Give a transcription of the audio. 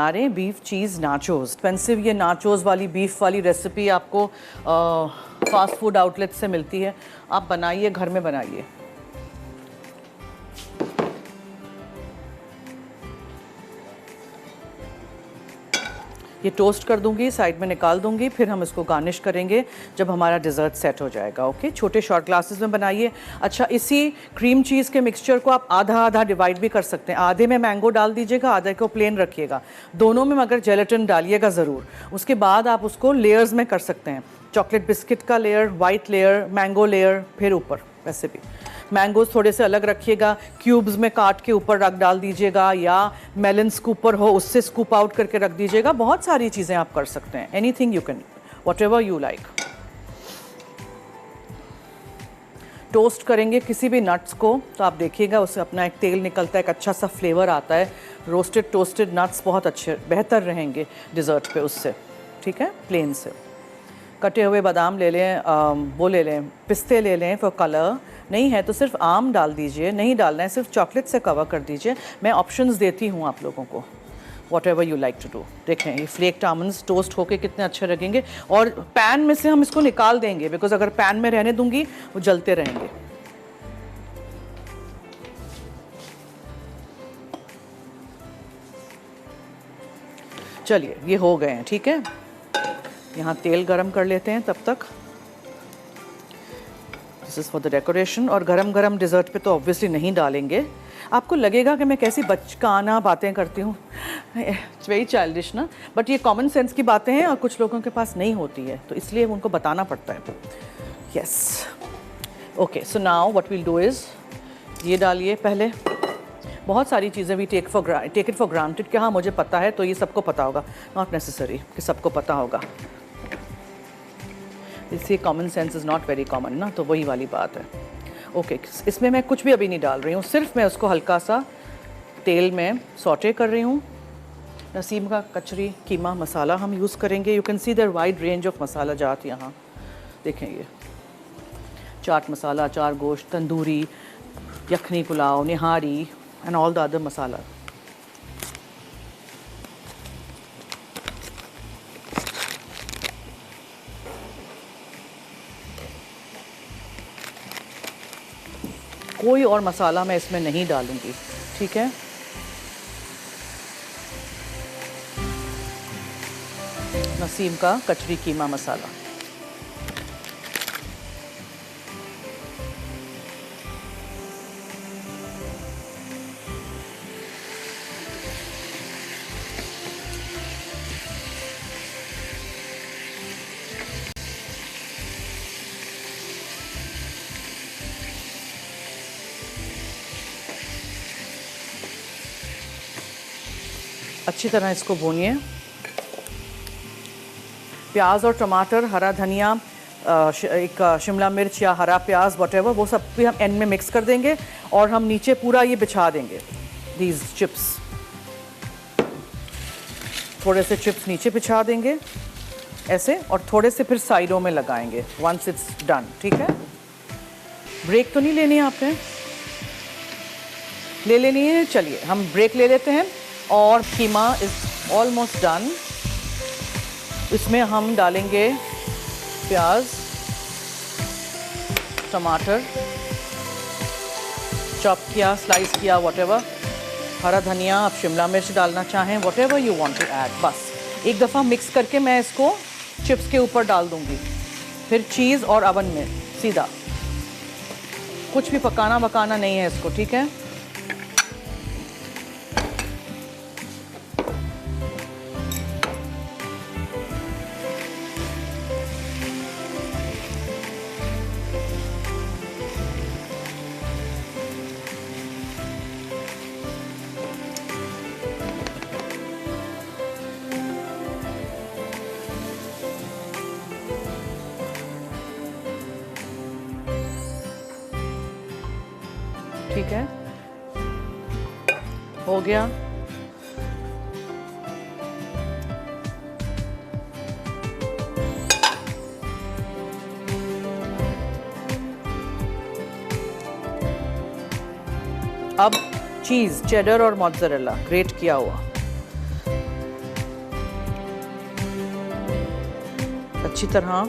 अरे बीफ चीज़ nachos, expensive ये nachos वाली बीफ वाली रेसिपी आपको फास्ट फूड आउटलेट से मिलती है। आप बनाइए, घर में बनाइए। ये टोस्ट कर दूंगी, साइड में निकाल दूंगी, फिर हम इसको गार्निश करेंगे जब हमारा डिज़र्ट सेट हो जाएगा। ओके, छोटे शॉर्ट ग्लासेस में बनाइए। अच्छा, इसी क्रीम चीज़ के मिक्सचर को आप आधा आधा डिवाइड भी कर सकते हैं। आधे में मैंगो डाल दीजिएगा, आधे को प्लेन रखिएगा। दोनों में मगर जेलेटिन डालिएगा ज़रूर। उसके बाद आप उसको लेयर्स में कर सकते हैं। चॉकलेट बिस्किट का layer, white layer, mango layer, फिर ऊपर। वैसे भी मैंगोज थोड़े से अलग रखिएगा, क्यूब्स में काट के ऊपर रख डाल दीजिएगा, या मेलन स्कूपर हो उससे स्कूप आउट करके रख दीजिएगा। बहुत सारी चीज़ें आप कर सकते हैं। Anything you can, what ever you like. Toast करेंगे किसी भी नट्स को तो आप देखिएगा उससे अपना एक तेल निकलता है, एक अच्छा सा फ्लेवर आता है। रोस्टेड टोस्टेड नट्स बहुत अच्छे बेहतर रहेंगे डिज़र्ट पे उससे। ठीक है, प्लेन से कटे हुए बादाम ले लें, वो ले लें, पिस्ते ले लें फॉर कलर। नहीं है तो सिर्फ आम डाल दीजिए, नहीं डालना है सिर्फ चॉकलेट से कवर कर दीजिए। मैं ऑप्शंस देती हूँ आप लोगों को, whatever you like to do. देखें ये फ्लेक्ड आमंड्स टोस्ट होके कितने अच्छे लगेंगे। और पैन में से हम इसको निकाल देंगे, बिकॉज अगर पैन में रहने दूंगी वो जलते रहेंगे। चलिए ये हो गए हैं, ठीक है। यहाँ तेल गरम कर लेते हैं तब तक। This is for the decoration. और गरम गरम डिज़र्ट पे तो ऑब्वियसली नहीं डालेंगे। आपको लगेगा कि मैं कैसी बचकाना बातें करती हूँ, इट्स वेरी चाइल्डिश ना, बट ये कॉमन सेंस की बातें हैं और कुछ लोगों के पास नहीं होती है, तो इसलिए उनको बताना पड़ता है। Yes, okay, so now what will do is, ये डालिए पहले। बहुत सारी चीज़ें भी टेक इट फॉर ग्रांटेड कि हाँ मुझे पता है तो ये सबको पता होगा। नॉट नेसेसरी कि सबको पता होगा। इसलिए common sense is not very common ना, तो वही वाली बात है। ओके, इसमें मैं कुछ भी अभी नहीं डाल रही हूँ, सिर्फ मैं उसको हल्का सा तेल में सॉटे कर रही हूँ। नसीम का कचरी कीमा मसाला हम यूज़ करेंगे। You can see there wide range of masala जात यहाँ। देखें ये चाट मसाला, अचार गोश्त, तंदूरी, यखनी पुलाव, निहारी and all the other masala. कोई और मसाला मैं इसमें नहीं डालूंगी, ठीक है। नसीम का कचरी कीमा मसाला। अच्छी तरह इसको भूनिए। प्याज और टमाटर, हरा धनिया, एक शिमला मिर्च या हरा प्याज, वॉटेवर, वो सब भी हम एंड में मिक्स कर देंगे। और हम नीचे पूरा ये बिछा देंगे, दीज चिप्स। थोड़े से चिप्स नीचे बिछा देंगे ऐसे, और थोड़े से फिर साइडों में लगाएंगे वंस इट्स डन, ठीक है। ब्रेक तो नहीं लेनी है आपने, ले लेनी है। चलिए हम ब्रेक ले लेते हैं। और कीमा इज़ ऑलमोस्ट डन। इसमें हम डालेंगे प्याज, टमाटर चॉप किया, स्लाइस किया, व्हाटएवर, हरा धनिया, आप शिमला मिर्च डालना चाहें, whatever you want to add. बस एक दफ़ा मिक्स करके मैं इसको चिप्स के ऊपर डाल दूंगी, फिर चीज़ और अवन में सीधा। कुछ भी पकाना वकाना नहीं है इसको, ठीक है। ठीक है, हो गया। अब चीज़, चेडर और मोज़रेला ग्रेट किया हुआ अच्छी तरह